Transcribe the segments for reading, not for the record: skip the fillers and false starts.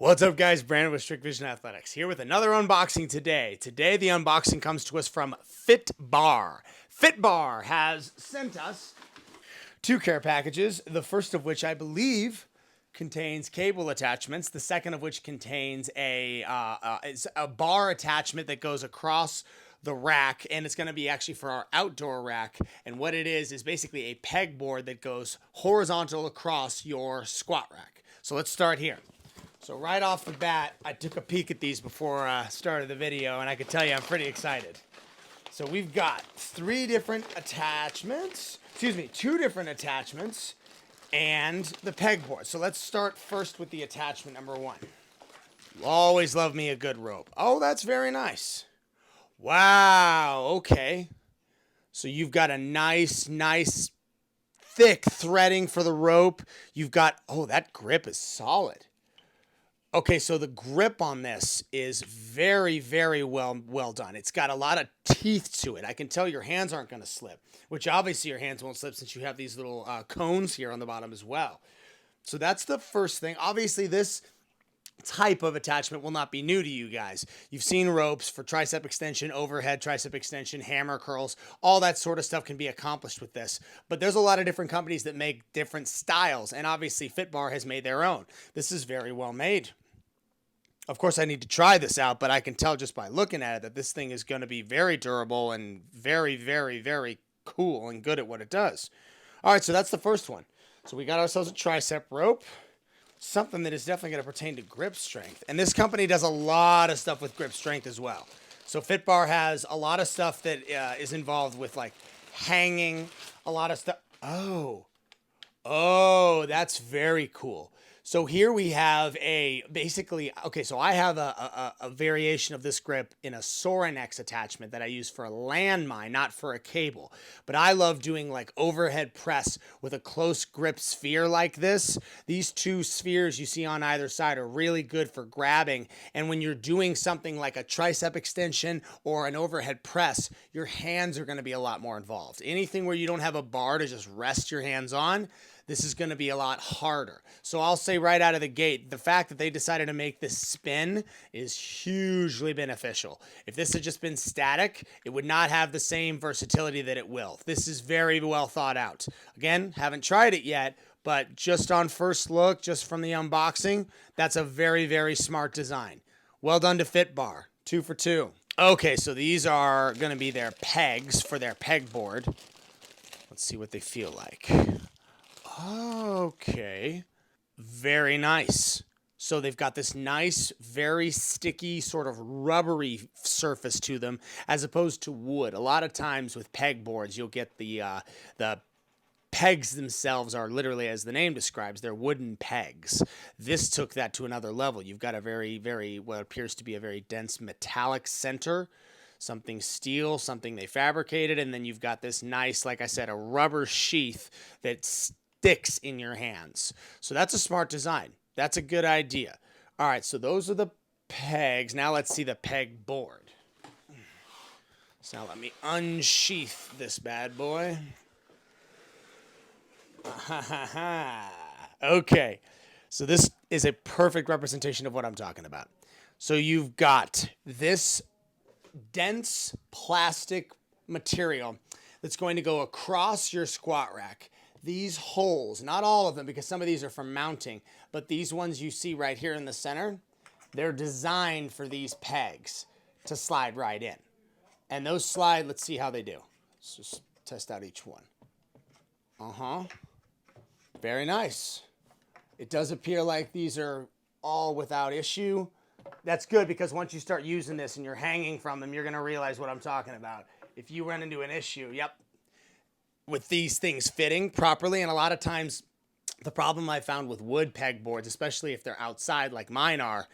What's up, guys? Brandon with Strict Vision Athletics here with another unboxing today. Today, the unboxing comes to us from FitBar. FitBar has sent us two care packages, the first of which I believe contains cable attachments, the second of which contains a bar attachment that goes across the rack, and it's going to be actually for our outdoor rack. And what it is basically a pegboard that goes horizontal across your squat rack. So let's start here. So right off the bat, I took a peek at these before I started the video, and I can tell you I'm pretty excited. So we've got two different attachments, and the pegboard. So let's start first with the attachment number one. You always love me a good rope. Oh, that's very nice. Wow, okay. So you've got a nice thick threading for the rope. You've got, oh, that grip is solid. Okay, so the grip on this is very well done. It's got a lot of teeth to it. I can tell your hands aren't going to slip, which obviously your hands won't slip since you have these little cones here on the bottom as well. So that's the first thing. Obviously, this type of attachment will not be new to you guys. You've seen ropes for tricep extension, overhead tricep extension, hammer curls, all that sort of stuff can be accomplished with this. But there's a lot of different companies that make different styles, and obviously FitBar has made their own. This is very well made. Of course, I need to try this out, but I can tell just by looking at it that this thing is going to be very durable and very cool and good at what it does. All right, so that's the first one. So we got ourselves a tricep rope, something that is definitely going to pertain to grip strength. And this company does a lot of stuff with grip strength as well. So FitBar has a lot of stuff that is involved with like hanging, a lot of stuff. Oh, that's very cool. So here we have so I have a variation of this grip in a Sorinex attachment that I use for a landmine, not for a cable. But I love doing like overhead press with a close grip sphere like this. These two spheres you see on either side are really good for grabbing. And when you're doing something like a tricep extension or an overhead press, your hands are going to be a lot more involved. Anything where you don't have a bar to just rest your hands on, this is going to be a lot harder. So I'll say right out of the gate, the fact that they decided to make this spin is hugely beneficial. If this had just been static, it would not have the same versatility that it will. This is very well thought out. Again, haven't tried it yet, but just on first look, just from the unboxing, that's a very smart design. Well done to FitBar. 2 for 2. Okay, so these are going to be their pegs for their pegboard. Let's see what they feel like. Okay, very nice. So they've got this nice, very sticky, sort of rubbery surface to them, as opposed to wood. A lot of times with pegboards, you'll get the pegs themselves are literally, as the name describes, they're wooden pegs. This took that to another level. You've got a very, what appears to be a very dense metallic center. Something steel, something they fabricated, and then you've got this nice, like I said, a rubber sheath that sticks in your hands. So that's a smart design. That's a good idea. All right, so those are the pegs. Now let's see the peg board. So now let me unsheath this bad boy. Okay, so this is a perfect representation of what I'm talking about. So you've got this dense plastic material that's going to go across your squat rack. These holes, not all of them because some of these are for mounting, but these ones you see right here in the center, they're designed for these pegs to slide right in. And those slide, let's see how they do. Let's just test out each one. Very nice. It does appear like these are all without issue. That's good because once you start using this and you're hanging from them, you're going to realize what I'm talking about. If you run into an issue, with these things fitting properly, and a lot of times the problem I found with wood pegboards, especially if they're outside like mine are,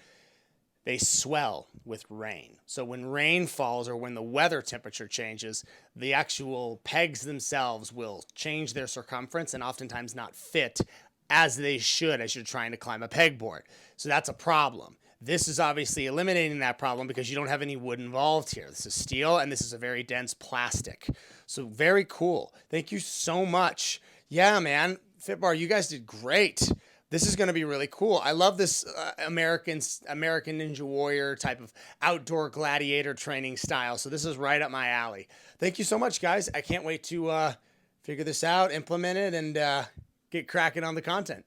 they swell with rain. So when rain falls or when the weather temperature changes, the actual pegs themselves will change their circumference and oftentimes not fit as they should as you're trying to climb a pegboard. So that's a problem. This is obviously eliminating that problem because you don't have any wood involved here. This is steel, and this is a very dense plastic. So very cool. Thank you so much. Yeah, man. FitBar, you guys did great. This is going to be really cool. I love this American Ninja Warrior type of outdoor gladiator training style. So this is right up my alley. Thank you so much, guys. I can't wait to figure this out, implement it, and get cracking on the content.